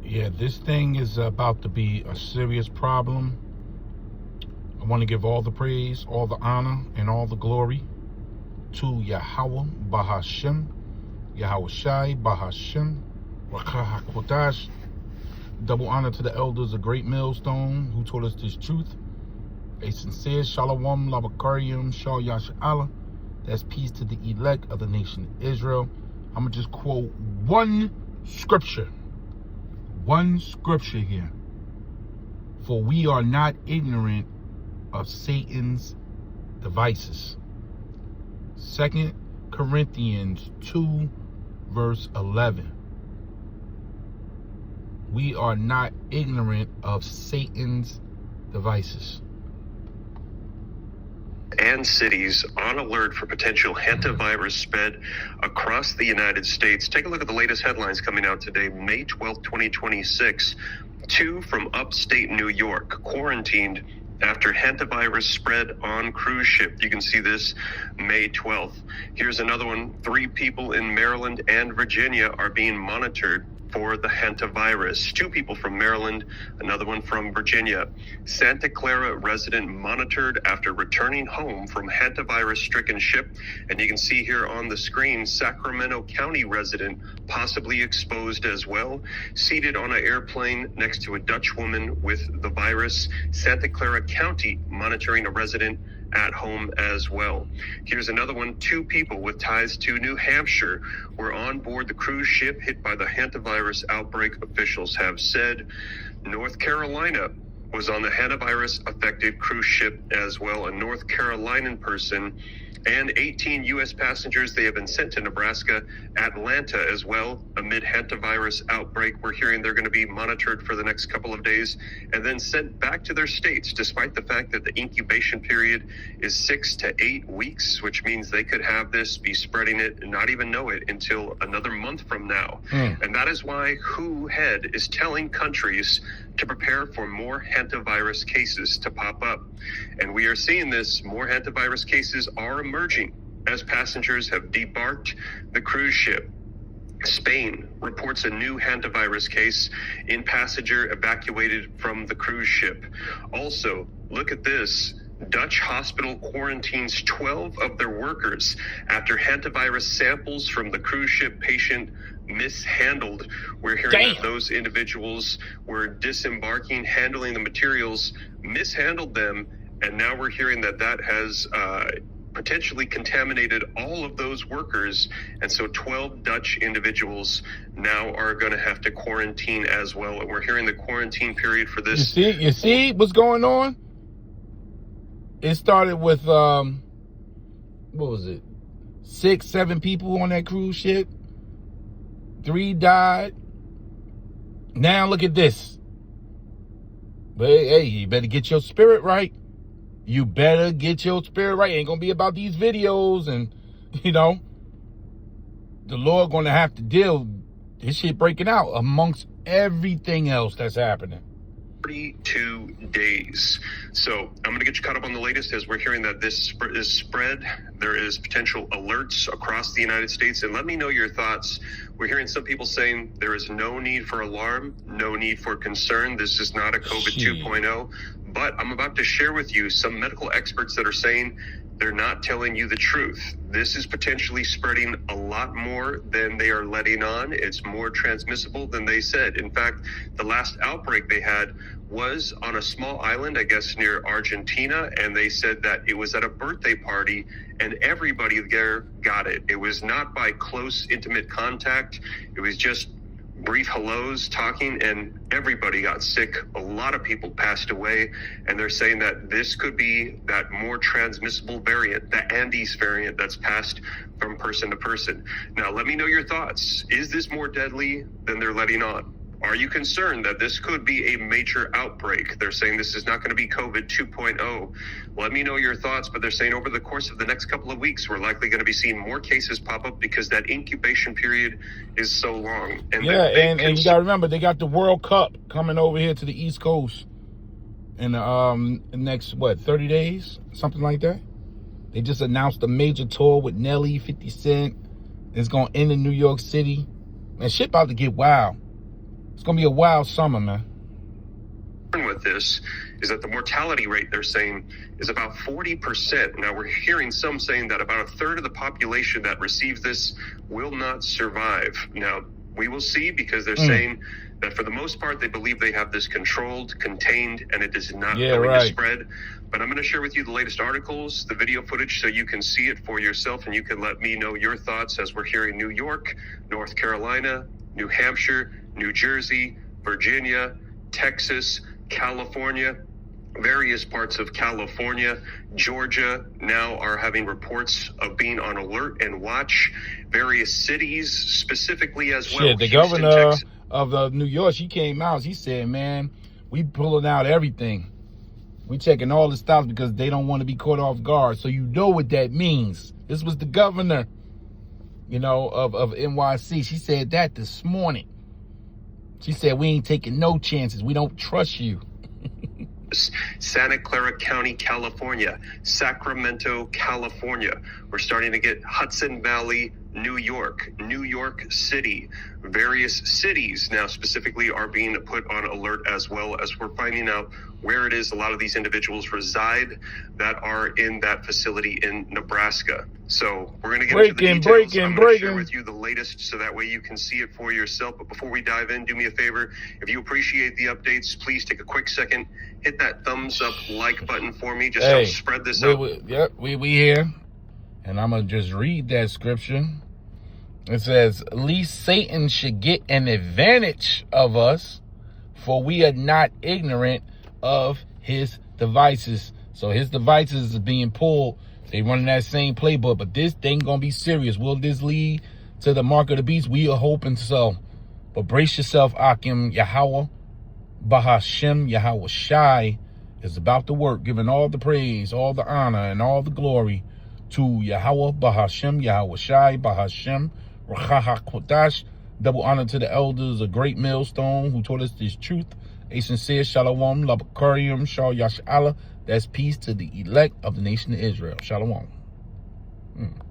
Yeah, this thing is about to be a serious problem. I want to give all the praise, all the honor, and all the glory to Yahweh Bahashem, Yahweh Shai Bahashem, Rakah HaKodash. Double honor to the elders of Great Millstone who told us this truth. A sincere Shalom Labakarium Shal Yash Allah. That's peace to the elect of the nation of Israel. I'm going to just quote one scripture. One scripture here. For we are not ignorant of Satan's devices. 2 Corinthians 2 verse 11. We are not ignorant of Satan's devices. And cities on alert for potential hantavirus spread across the United States. Take a look at the latest headlines coming out today, May 12th, 2026. 2 from upstate New York quarantined after hantavirus spread on cruise ship. You can see this May 12th. Here's another one. 3 people in Maryland and Virginia are being monitored for the hantavirus. 2 people from Maryland, another one from Virginia. Santa Clara resident monitored after returning home from hantavirus-stricken ship. And you can see here on the screen, Sacramento County resident possibly exposed as well. Seated on an airplane next to a Dutch woman with the virus. Santa Clara County monitoring a resident at home as well. Here's another one. 2 people with ties to New Hampshire were on board the cruise ship hit by the hantavirus outbreak, officials have said. North Carolina was on the hantavirus affected cruise ship as well. A North Carolinian person and 18 U.S. passengers, they have been sent to Nebraska, Atlanta as well, amid hantavirus outbreak. We're hearing they're going to be monitored for the next couple of days and then sent back to their states, despite the fact that the incubation period is 6 to 8 weeks, which means they could have this, be spreading it, and not even know it until another month from now. And that is why WHO head is telling countries to prepare for more hantavirus cases to pop up. And we are seeing this. More hantavirus cases are emerging as passengers have debarked the cruise ship. Spain reports a new hantavirus case in passenger evacuated from the cruise ship. Also, look at this. Dutch hospital quarantines 12 of their workers after hantavirus samples from the cruise ship patient mishandled. We're hearing that those individuals were disembarking, handling the materials, mishandled them, and now we're hearing that that has potentially contaminated all of those workers. And so 12 Dutch individuals now are going to have to quarantine as well. And we're hearing the quarantine period for this. You see what's going on? It started with, what was it? 6, 7 people on that cruise ship. 3 died. Now look at this. But hey, you better get your spirit right. You better get your spirit right. It ain't gonna be about these videos and, you know, the Lord gonna have to deal this shit breaking out amongst everything else that's happening. 32 days. So I'm going to get you caught up on the latest as we're hearing that this is spread. There is potential alerts across the United States. And let me know your thoughts. We're hearing some people saying there is no need for alarm, no need for concern. This is not a COVID 2.0. But I'm about to share with you some medical experts that are saying they're not telling you the truth. This is potentially spreading a lot more than they are letting on. It's more transmissible than they said. In fact, the last outbreak they had was on a small island, I guess near Argentina, and they said that it was at a birthday party and everybody there got it. It was not by close, intimate contact. It was just brief hellos, talking, and everybody got sick. A lot of people passed away, and they're saying that this could be that more transmissible variant, the Andes variant that's passed from person to person. Now, let me know your thoughts. Is this more deadly than they're letting on? Are you concerned that this could be a major outbreak? They're saying this is not going to be COVID 2.0. Let me know your thoughts, but they're saying over the course of the next couple of weeks, we're likely going to be seeing more cases pop up because that incubation period is so long. And yeah, and you got to remember, they got the World Cup coming over here to the East Coast in the next, 30 days? Something like that. They just announced a major tour with Nelly, 50 Cent. It's going to end in New York City. And shit about to get wild. It's going to be a wild summer, man. With this is that the mortality rate, they're saying, is about 40%. Now, we're hearing some saying that about a third of the population that receives this will not survive. Now, we will see, because they're saying that for the most part, they believe they have this controlled, contained, and it is not going to spread. But I'm going to share with you the latest articles, the video footage, so you can see it for yourself, and you can let me know your thoughts as we're hearing New York, North Carolina, New Hampshire, New Jersey, Virginia, Texas, California, various parts of California, Georgia now are having reports of being on alert and watch. Various cities specifically as well. Shit, the governor of New York, she came out. She said, man, we pulling out everything. We checking all the stops because they don't want to be caught off guard. So you know what that means. This was the governor, you know, of NYC. She said that this morning. She said, we ain't taking no chances. We don't trust you. Santa Clara County, California, Sacramento, California. We're starting to get Hudson Valley, New York City. Various cities now specifically are being put on alert, as well as we're finding out where it is a lot of these individuals reside that are in that facility in Nebraska. So we're going to get into the details. I'm going to share with you the latest so that way you can see it for yourself. But before we dive in, do me a favor. If you appreciate the updates, please take a quick second, hit that thumbs up like button for me. Just help spread this out. We here. And I'm going to just read that scripture. It says, least Satan should get an advantage of us, for we are not ignorant of his devices. So his devices is being pulled. They running that same playbook, but this thing gonna be serious. Will this lead to the mark of the beast? We are hoping so. But brace yourself, Akim. Yahweh Bahashem Yahweh Shai is about to work, giving all the praise, all the honor, and all the glory to Yahweh Bahashem Yahweh Shai Bahashem Rachaha Kodash. Double honor to the elders, a great millstone who taught us this truth. A sincere shalom, labakarium, shal yash Allah. That's peace to the elect of the nation of Israel. Shalom.